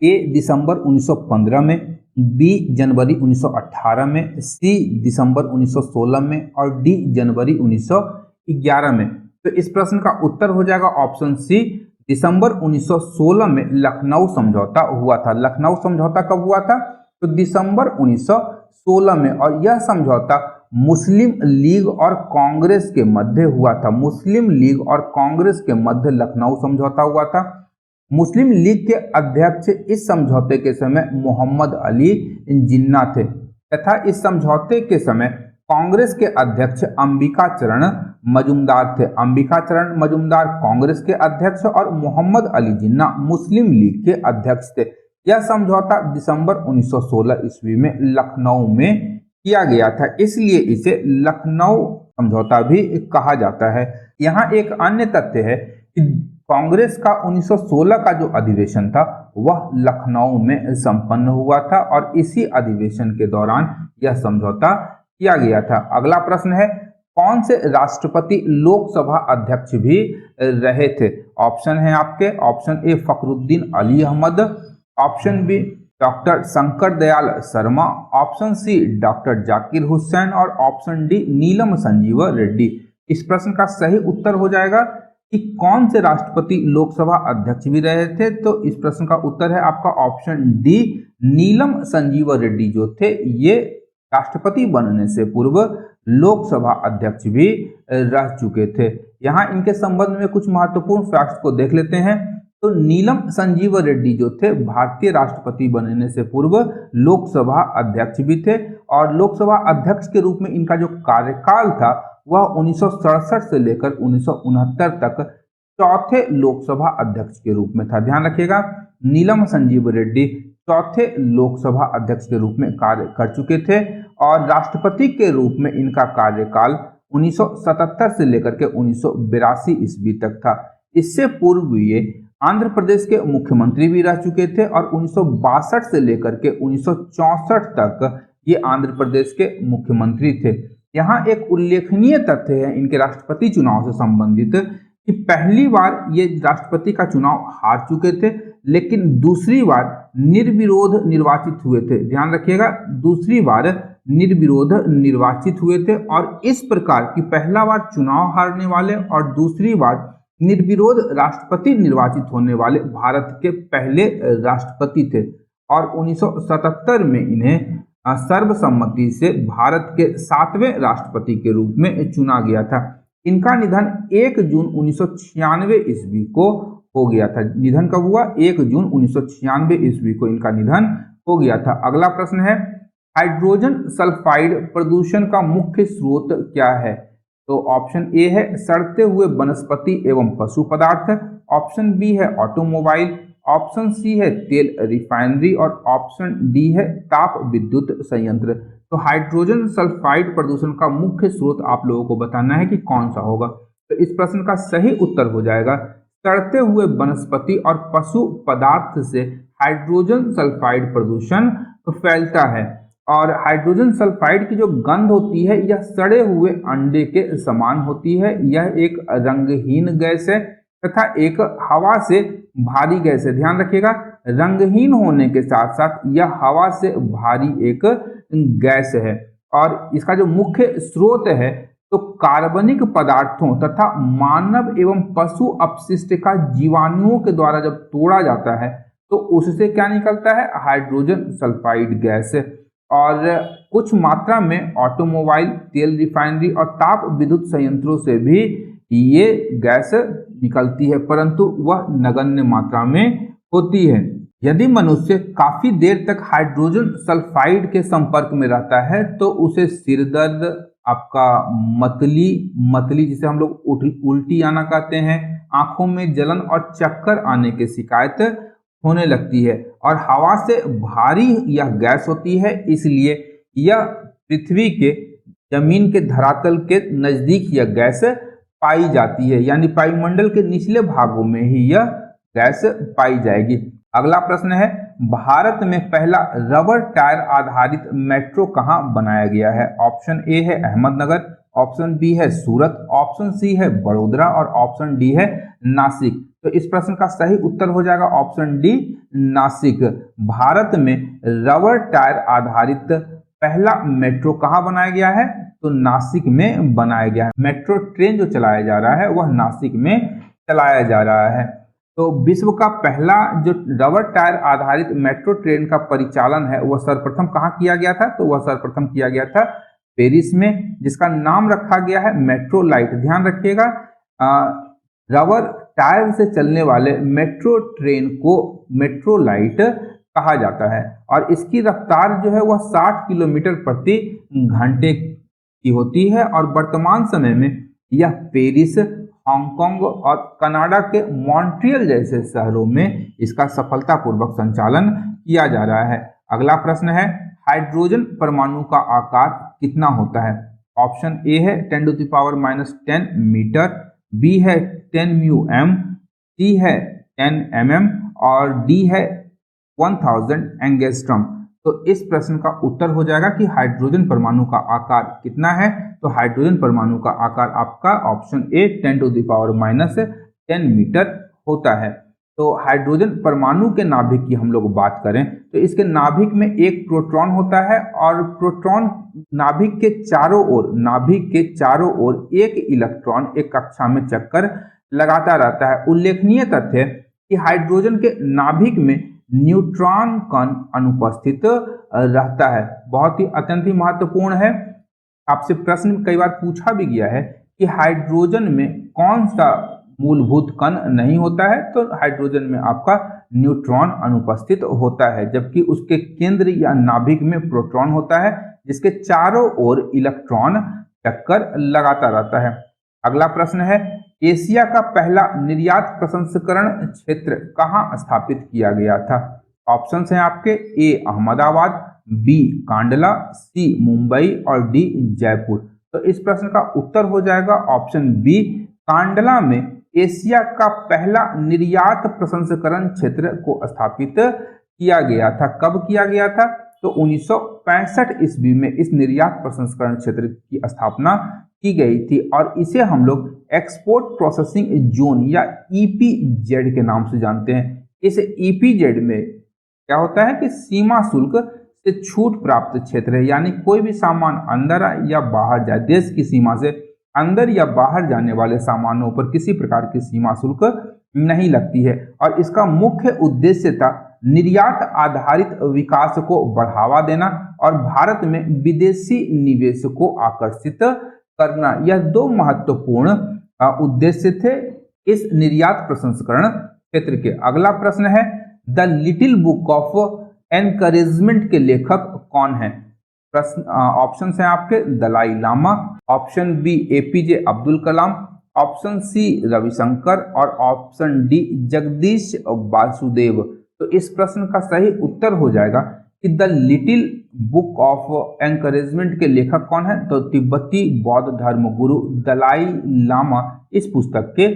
ए दिसंबर 1915 में, बी जनवरी 1918 में, सी दिसंबर 1916 में और डी जनवरी 1911 में। तो इस प्रश्न का उत्तर हो जाएगा ऑप्शन सी, दिसंबर 1916 में लखनऊ समझौता हुआ था। लखनऊ समझौता कब हुआ था? तो दिसंबर 1916 में। और यह समझौता मुस्लिम लीग और कांग्रेस के मध्य हुआ था। मुस्लिम लीग और कांग्रेस के मध्य लखनऊ समझौता हुआ था। मुस्लिम लीग के अध्यक्ष इस समझौते के समय मोहम्मद अली जिन्ना थे तथा इस समझौते के समय कांग्रेस के अध्यक्ष अंबिका चरण मजूमदार थे। अंबिका चरण मजूमदार कांग्रेस के अध्यक्ष और मोहम्मद अली जिन्ना मुस्लिम लीग के अध्यक्ष थे। यह समझौता दिसंबर 1916 ईस्वी में लखनऊ में किया गया था, इसलिए इसे लखनऊ समझौता भी कहा जाता है। यहाँ एक अन्य तथ्य है कि कांग्रेस का 1916 का जो अधिवेशन था वह लखनऊ में संपन्न हुआ था और इसी अधिवेशन के दौरान यह समझौता किया गया था। अगला प्रश्न है, कौन से राष्ट्रपति लोकसभा अध्यक्ष भी रहे थे? ऑप्शन है आपके, option A Fakhruddin Ali Ahmed, option B doctor Shankar Dayal Sharma, option C doctor Zakir Hussain और ऑप्शन डी नीलम संजीव रेड्डी। इस प्रश्न का सही उत्तर हो जाएगा कि कौन से राष्ट्रपति लोकसभा अध्यक्ष भी रहे थे, तो इस प्रश्न का उत्तर है आपका ऑप्शन डी नीलम संजीव रेड्डी जो थे ये राष्ट्रपति बनने से पूर्व लोकसभा अध्यक्ष भी रह चुके थे। यहाँ इनके संबंध में कुछ महत्वपूर्ण फैक्ट्स को देख लेते हैं। तो नीलम संजीव रेड्डी जो थे भारतीय राष्ट्रपति बनने से पूर्व लोकसभा अध्यक्ष भी थे और लोकसभा अध्यक्ष के रूप में इनका जो कार्यकाल था वह 1967 से लेकर 1969 तक चौथे लोकसभा अध्यक्ष के रूप में था। ध्यान रखिएगा, नीलम संजीव रेड्डी चौथे लोकसभा अध्यक्ष के रूप में कार्य कर चुके थे और राष्ट्रपति के रूप में इनका कार्यकाल 1977 से लेकर के 1982 ईस्वी तक था। इससे पूर्व ये आंध्र प्रदेश के मुख्यमंत्री भी रह चुके थे और 1962 से लेकर के 1964 तक ये आंध्र प्रदेश के मुख्यमंत्री थे। यहाँ एक उल्लेखनीय तथ्य है इनके राष्ट्रपति चुनाव से संबंधित कि पहली बार ये राष्ट्रपति का चुनाव हार चुके थे लेकिन दूसरी बार निर्विरोध निर्वाचित हुए थे। ध्यान रखिएगा, दूसरी बार निर्विरोध निर्वाचित हुए थे और इस प्रकार की पहला बार चुनाव हारने वाले और दूसरी बार निर्विरोध राष्ट्रपति निर्वाचित होने वाले भारत के पहले राष्ट्रपति थे और 1977 में इन्हें सर्वसम्मति से भारत के 7वें राष्ट्रपति के रूप में चुना गया था। इनका निधन 1 जून 1996 ईस्वी को हो गया था। निधन कब हुआ? 1 जून 1996 ईस्वी को इनका निधन हो गया था। अगला प्रश्न है, हाइड्रोजन सल्फाइड प्रदूषण का मुख्य स्रोत क्या है? तो ऑप्शन ए है सड़ते हुए वनस्पति एवं पशु पदार्थ, ऑप्शन बी है ऑटोमोबाइल, ऑप्शन सी है तेल रिफाइनरी और ऑप्शन डी है ताप विद्युत संयंत्र। तो हाइड्रोजन सल्फाइड प्रदूषण का मुख्य स्रोत आप लोगों को बताना है कि कौन सा होगा। तो इस प्रश्न का सही उत्तर हो जाएगा सड़ते हुए वनस्पति और पशु पदार्थ से हाइड्रोजन सल्फाइड प्रदूषण फैलता है और हाइड्रोजन सल्फाइड की जो गंध होती है यह सड़े हुए अंडे के समान होती है। यह एक रंगहीन गैस है तथा एक हवा से भारी गैस है। ध्यान रखिएगा, रंगहीन होने के साथ साथ यह हवा से भारी एक गैस है और इसका जो मुख्य स्रोत है तो कार्बनिक पदार्थों तथा मानव एवं पशु अपशिष्ट का जीवाणुओं के द्वारा जब तोड़ा जाता है तो उससे क्या निकलता है? Hydrogen sulphide gas. और कुछ मात्रा में ऑटोमोबाइल, तेल रिफाइनरी और ताप विद्युत संयंत्रों से भी ये गैस निकलती है परंतु वह नगण्य मात्रा में होती है। यदि मनुष्य काफी देर तक हाइड्रोजन सल्फाइड के संपर्क में रहता है तो उसे सिर दर्द, आपका मतली जिसे हम लोग उल्टी आना कहते हैं, आंखों में जलन और चक्कर आने की शिकायत होने लगती है और हवा से भारी यह गैस होती है। इसलिए यह पृथ्वी के जमीन के धरातल के नजदीक यह गैस पाई जाती है, यानी वायुमंडल के निचले भागों में ही यह गैस पाई जाएगी। अगला प्रश्न है, भारत में पहला रबर टायर आधारित मेट्रो कहाँ बनाया गया है? ऑप्शन ए है अहमदनगर, ऑप्शन बी है सूरत, ऑप्शन सी है बड़ोदरा और ऑप्शन डी है नासिक। तो इस प्रश्न का सही उत्तर हो जाएगा ऑप्शन डी नासिक। भारत में रबर टायर आधारित पहला मेट्रो कहाँ बनाया गया है? तो नासिक में बनाया गया है। मेट्रो ट्रेन जो चलाया जा रहा है वह नासिक में चलाया जा रहा है। तो विश्व का पहला जो रबर टायर आधारित मेट्रो ट्रेन का परिचालन है वह सर्वप्रथम कहाँ किया गया था? तो वह सर्वप्रथम किया गया था पेरिस में, जिसका नाम रखा गया है मेट्रो लाइट। ध्यान रखिएगा, रबर टायर से चलने वाले मेट्रो ट्रेन को मेट्रो लाइट कहा जाता है और इसकी रफ्तार जो है वह 60 किलोमीटर प्रति घंटे की होती है और वर्तमान समय में यह पेरिस, हांगकांग और कनाडा के मॉन्ट्रियल जैसे शहरों में इसका सफलतापूर्वक संचालन किया जा रहा है। अगला प्रश्न है, हाइड्रोजन परमाणु का आकार कितना होता है? ऑप्शन ए है 10⁻⁻10 मीटर, बी है 10 म्यूएम, सी है 10 mm और डी है 1000 एंगस्ट्रॉम। तो इस प्रश्न का उत्तर हो जाएगा कि हाइड्रोजन परमाणु का आकार कितना है? तो हाइड्रोजन परमाणु का आकार आपका ऑप्शन ए 10⁻10 मीटर होता है। तो हाइड्रोजन परमाणु के नाभिक की हम लोग बात करें तो इसके नाभिक में एक प्रोटॉन होता है और प्रोटॉन नाभिक के चारों ओर एक इलेक्ट्रॉन एक कक्षा में चक्कर लगाता रहता है। उल्लेखनीय तथ्य है कि हाइड्रोजन के नाभिक में न्यूट्रॉन कण अनुपस्थित रहता है। बहुत ही अत्यंत ही महत्वपूर्ण है। आपसे प्रश्न कई बार पूछा भी गया है कि हाइड्रोजन में कौन सा मूलभूत कण नहीं होता है, तो हाइड्रोजन में आपका न्यूट्रॉन अनुपस्थित होता है, जबकि उसके केंद्र या नाभिक में प्रोटॉन होता है जिसके चारों ओर इलेक्ट्रॉन चक्कर लगाता रहता है। अगला प्रश्न है, एशिया का पहला निर्यात प्रसंस्करण क्षेत्र कहाँ स्थापित किया गया था? ऑप्शन है आपके ए अहमदाबाद, बी कांडला, सी मुंबई और डी जयपुर। तो इस प्रश्न का उत्तर हो जाएगा ऑप्शन बी, कांडला में एशिया का पहला निर्यात प्रसंस्करण क्षेत्र को स्थापित किया गया था। कब किया गया था? तो 1965 ईस्वी में इस निर्यात प्रसंस्करण क्षेत्र की स्थापना की गई थी और इसे हम लोग एक्सपोर्ट प्रोसेसिंग जोन या ईपीजेड के नाम से जानते हैं। इस ईपीजेड में क्या होता है कि सीमा शुल्क से छूट प्राप्त क्षेत्र है, यानी कोई भी सामान अंदर या बाहर जाए, देश की सीमा से अंदर या बाहर जाने वाले सामानों पर किसी प्रकार की सीमा शुल्क नहीं लगती है और इसका मुख्य उद्देश्य था निर्यात आधारित विकास को बढ़ावा देना और भारत में विदेशी निवेश को आकर्षित करना। यह दो महत्वपूर्ण उद्देश्य थे इस निर्यात प्रसंस्करण क्षेत्र के। अगला प्रश्न है, the little book of encouragement के लेखक कौन है? प्रश्न ऑप्शन है आपके Dalai Lama, option B APJ Abdul Kalam, option C Ravishankar और ऑप्शन डी जगदीश वासुदेव। तो इस प्रश्न का सही उत्तर हो जाएगा कि the little book of encouragement के लेखक कौन है? तो तिब्बती बौद्ध धर्म गुरु दलाई लामा इस पुस्तक के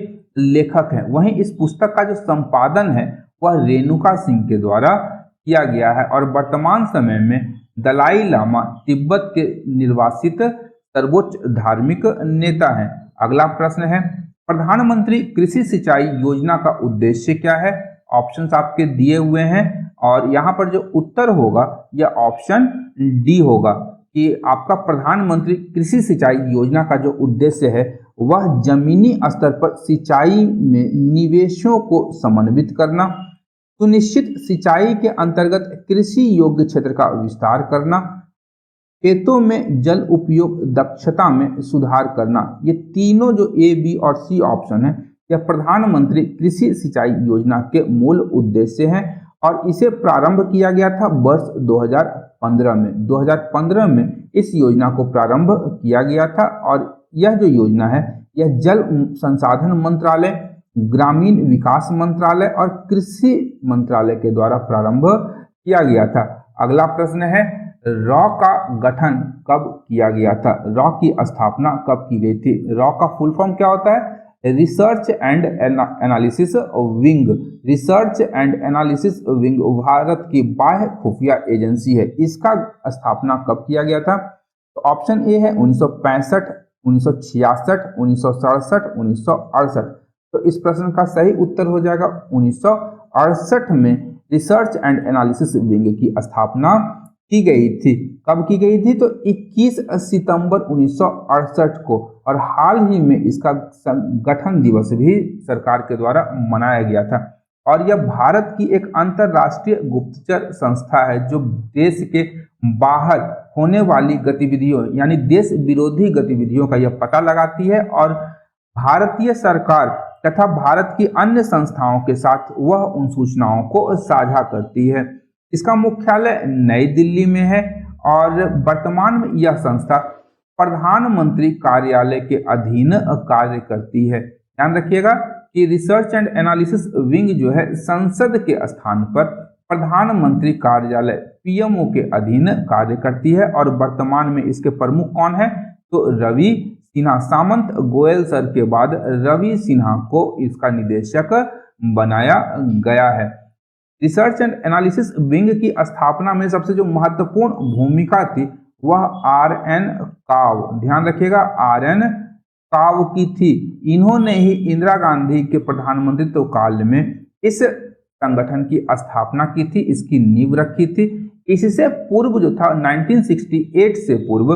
लेखक हैं। वहीं इस पुस्तक का जो संपादन है वह रेणुका सिंह के द्वारा किया गया है और वर्तमान समय में दलाई लामा तिब्बत के निर्वासित सर्वोच्च धार्मिक नेता हैं। अगला प्रश्न है, प्रधानमंत्री कृषि सिंचाई योजना का उद्देश्य क्या है? ऑप्शंस आपके दिए हुए हैं और यहाँ पर जो उत्तर होगा यह ऑप्शन डी होगा कि आपका प्रधानमंत्री कृषि सिंचाई योजना का जो उद्देश्य है वह जमीनी स्तर पर सिंचाई में निवेशों को समन्वित करना, सुनिश्चित सिंचाई के अंतर्गत कृषि योग्य क्षेत्र का विस्तार करना, खेतों में जल उपयोग दक्षता में सुधार करना। ये तीनों जो ए, बी और सी ऑप्शन है यह प्रधानमंत्री कृषि सिंचाई योजना के मूल उद्देश्य हैं और इसे प्रारंभ किया गया था वर्ष 2015 में। 2015 में इस योजना को प्रारंभ किया गया था और यह जो योजना है यह जल संसाधन मंत्रालय, ग्रामीण विकास मंत्रालय और कृषि मंत्रालय के द्वारा प्रारंभ किया गया था। अगला प्रश्न है, रॉ का गठन कब किया गया था? रॉ की स्थापना कब की गई थी? रॉ का फुल फॉर्म क्या होता है? Research and analysis wing. Research and analysis wing Bharat की बाह्य खुफिया एजेंसी है। इसका स्थापना कब किया गया था? तो ऑप्शन ए है 1965, 1966, 1967, 1968। तो इस प्रश्न का सही उत्तर हो जाएगा 1968 में रिसर्च एंड एनालिसिस विंग की स्थापना की गई थी। कब की गई थी? तो 21 सितंबर 1968 को और हाल ही में इसका गठन दिवस भी सरकार के द्वारा मनाया गया था और यह भारत की एक अंतरराष्ट्रीय गुप्तचर संस्था है जो देश के बाहर होने वाली गतिविधियों यानी देश विरोधी गतिविधियों का यह पता लगाती है और भारतीय सरकार तथा भारत की अन्य संस्थाओं के साथ वह उन सूचनाओं को साझा करती है। इसका मुख्यालय नई दिल्ली में है और वर्तमान में यह संस्था प्रधानमंत्री कार्यालय के अधीन कार्य करती है। ध्यान रखिएगा कि रिसर्च एंड एनालिसिस विंग जो है संसद के स्थान पर प्रधानमंत्री कार्यालय पीएमओ के अधीन कार्य करती है और वर्तमान में इसके प्रमुख कौन है? तो रवि सिन्हा। सामंत गोयल सर के बाद रवि सिन्हा को इसका निदेशक बनाया गया है। रिसर्च एंड एनालिसिस विंग की स्थापना में सबसे जो महत्वपूर्ण भूमिका थी वह आर.एन. काव, ध्यान रखिएगा आर.एन. काव की थी। इन्होंने ही इंदिरा गांधी के प्रधानमंत्रित्व काल में इस संगठन की स्थापना की थी, इसकी नींव रखी थी। इससे पूर्व जो था 1968 से पूर्व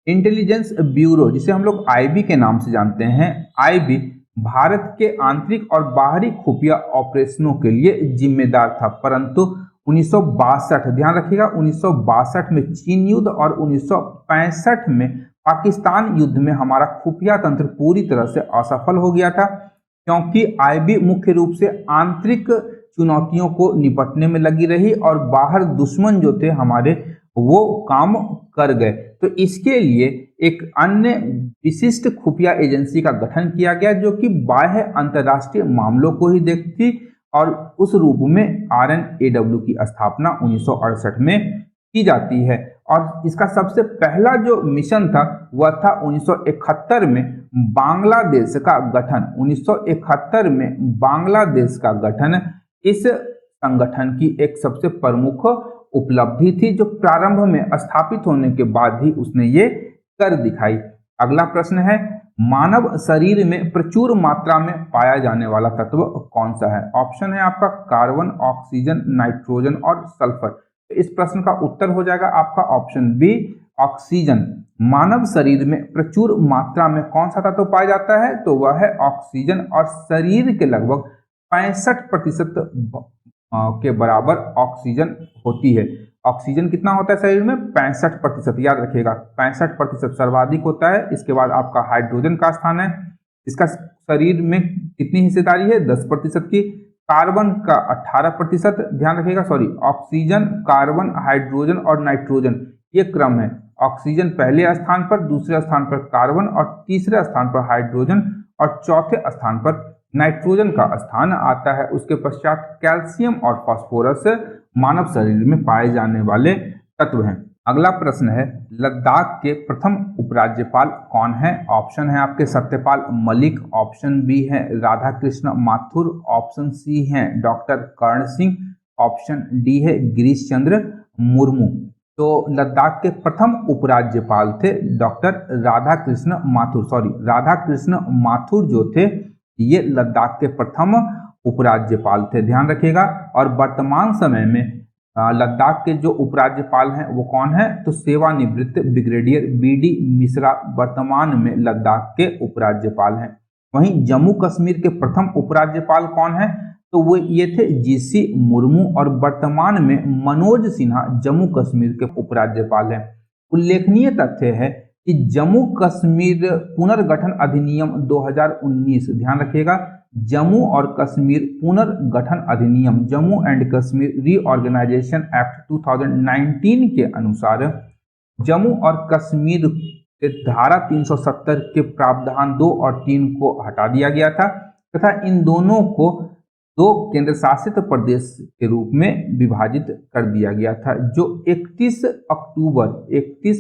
इंटेलिजेंस ब्यूरो, जिसे हम लोग आईबी के नाम से जानते हैं, आईबी भारत के आंतरिक और बाहरी खुफिया ऑपरेशनों के लिए जिम्मेदार था। परंतु 1962, ध्यान रखिएगा, 1962 में चीन युद्ध और 1965 में पाकिस्तान युद्ध में हमारा खुफिया तंत्र पूरी तरह से असफल हो गया था, क्योंकि आईबी मुख्य रूप से आंतरिक चुनौतियों को निपटने में लगी रही और बाहर दुश्मन जो थे हमारे वो काम कर गए। तो इसके लिए एक अन्य विशिष्ट खुफिया एजेंसी का गठन किया गया जो कि बाह्य अंतर्राष्ट्रीय मामलों को ही देखती, और उस रूप में RNAW की स्थापना 1968 में की जाती है। और इसका सबसे पहला जो मिशन था वह था 1971 में बांग्लादेश का गठन। 1971 में बांग्लादेश का गठन इस संगठन की एक सबसे प्रमुख उपलब्धि थी, जो प्रारंभ में स्थापित होने के बाद ही उसने ये कर दिखाई। अगला प्रश्न है, मानव शरीर में प्रचुर मात्रा में पाया जाने वाला तत्व कौन सा है? ऑप्शन है आपका कार्बन, ऑक्सीजन, नाइट्रोजन और सल्फर। तो इस प्रश्न का उत्तर हो जाएगा आपका ऑप्शन बी, ऑक्सीजन। मानव शरीर में प्रचुर मात्रा में कौन सा तत्व पाया जाता है? तो वह है ऑक्सीजन, और शरीर के लगभग 65% के बराबर ऑक्सीजन होती है। ऑक्सीजन कितना होता है शरीर में? 65%, याद रखिएगा 65% सर्वाधिक होता है। इसके बाद आपका हाइड्रोजन का स्थान है, इसका शरीर में कितनी हिस्सेदारी है? 10% की। कार्बन का 18%, ध्यान रखिएगा, सॉरी, ऑक्सीजन, कार्बन, हाइड्रोजन और नाइट्रोजन, ये क्रम है। ऑक्सीजन पहले स्थान पर, दूसरे स्थान पर कार्बन और तीसरे स्थान पर हाइड्रोजन और चौथे स्थान पर नाइट्रोजन का स्थान आता है। उसके पश्चात कैल्शियम और फास्फोरस मानव शरीर में पाए जाने वाले तत्व हैं। अगला प्रश्न है, लद्दाख के प्रथम उपराज्यपाल कौन है? ऑप्शन है आपके सत्यपाल मलिक, ऑप्शन बी है राधा कृष्ण माथुर, ऑप्शन सी है डॉक्टर कर्ण सिंह, ऑप्शन डी है गिरीश चंद्र मुर्मू। तो लद्दाख के प्रथम उपराज्यपाल थे डॉक्टर राधा कृष्ण माथुर, सॉरी राधा कृष्ण माथुर जो थे ये लद्दाख के प्रथम उपराज्यपाल थे, ध्यान रखिएगा। और वर्तमान समय में लद्दाख के जो उपराज्यपाल हैं वो कौन है? तो सेवानिवृत्त ब्रिगेडियर BD मिश्रा वर्तमान में लद्दाख के उपराज्यपाल हैं। वहीं जम्मू कश्मीर के प्रथम उपराज्यपाल कौन है? तो वो ये थे GC मुर्मू, और वर्तमान में मनोज सिन्हा जम्मू कश्मीर के उपराज्यपाल हैं। उल्लेखनीय तथ्य है कि जम्मू कश्मीर पुनर्गठन अधिनियम 2019, ध्यान रखिएगा, जम्मू और कश्मीर पुनर्गठन अधिनियम, Jammu and Kashmir Reorganisation Act 2019 के अनुसार जम्मू और कश्मीर के धारा 370 के प्रावधान 2 और 3 को हटा दिया गया था तथा इन दोनों को 2 केंद्र शासित प्रदेश के रूप में विभाजित कर दिया गया था, जो 31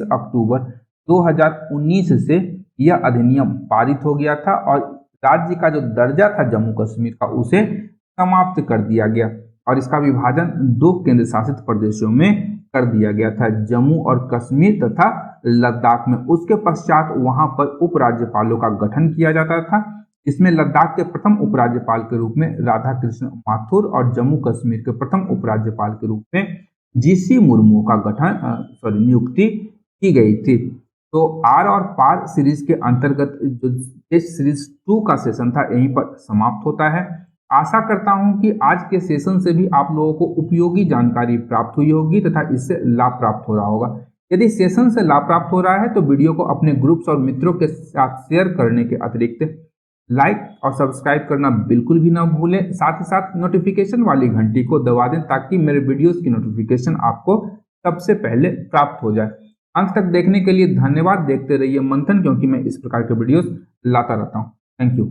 अक्टूबर 2019 से यह अधिनियम पारित हो गया था और राज्य का जो दर्जा था जम्मू कश्मीर का उसे समाप्त कर दिया गया और इसका विभाजन 2 केंद्र शासित प्रदेशों में कर दिया गया था, जम्मू और कश्मीर तथा लद्दाख में। उसके पश्चात वहां पर उपराज्यपालों का गठन किया जाता था। इसमें लद्दाख के प्रथम उपराज्यपाल के रूप में राधा कृष्ण माथुर और जम्मू कश्मीर के प्रथम उपराज्यपाल के रूप में GC मुर्मू का गठन नियुक्ति की गई थी। तो आर और पार सीरीज के अंतर्गत जो टेस्ट सीरीज 2 का सेशन था यहीं पर समाप्त होता है। आशा करता हूं कि आज के सेशन से भी आप लोगों को उपयोगी जानकारी प्राप्त हुई होगी तथा इससे लाभ प्राप्त हो रहा होगा। यदि सेशन से लाभ प्राप्त हो रहा है तो वीडियो को अपने ग्रुप्स और मित्रों के साथ शेयर करने के अतिरिक्त लाइक और सब्सक्राइब करना बिल्कुल भी ना भूलें। साथ ही साथ नोटिफिकेशन वाली घंटी को दबा दें ताकि मेरे वीडियोस की नोटिफिकेशन आपको सबसे पहले प्राप्त हो जाए। अंत तक देखने के लिए धन्यवाद। देखते रहिए मंथन, क्योंकि मैं इस प्रकार के वीडियोस लाता रहता हूँ। Thank you.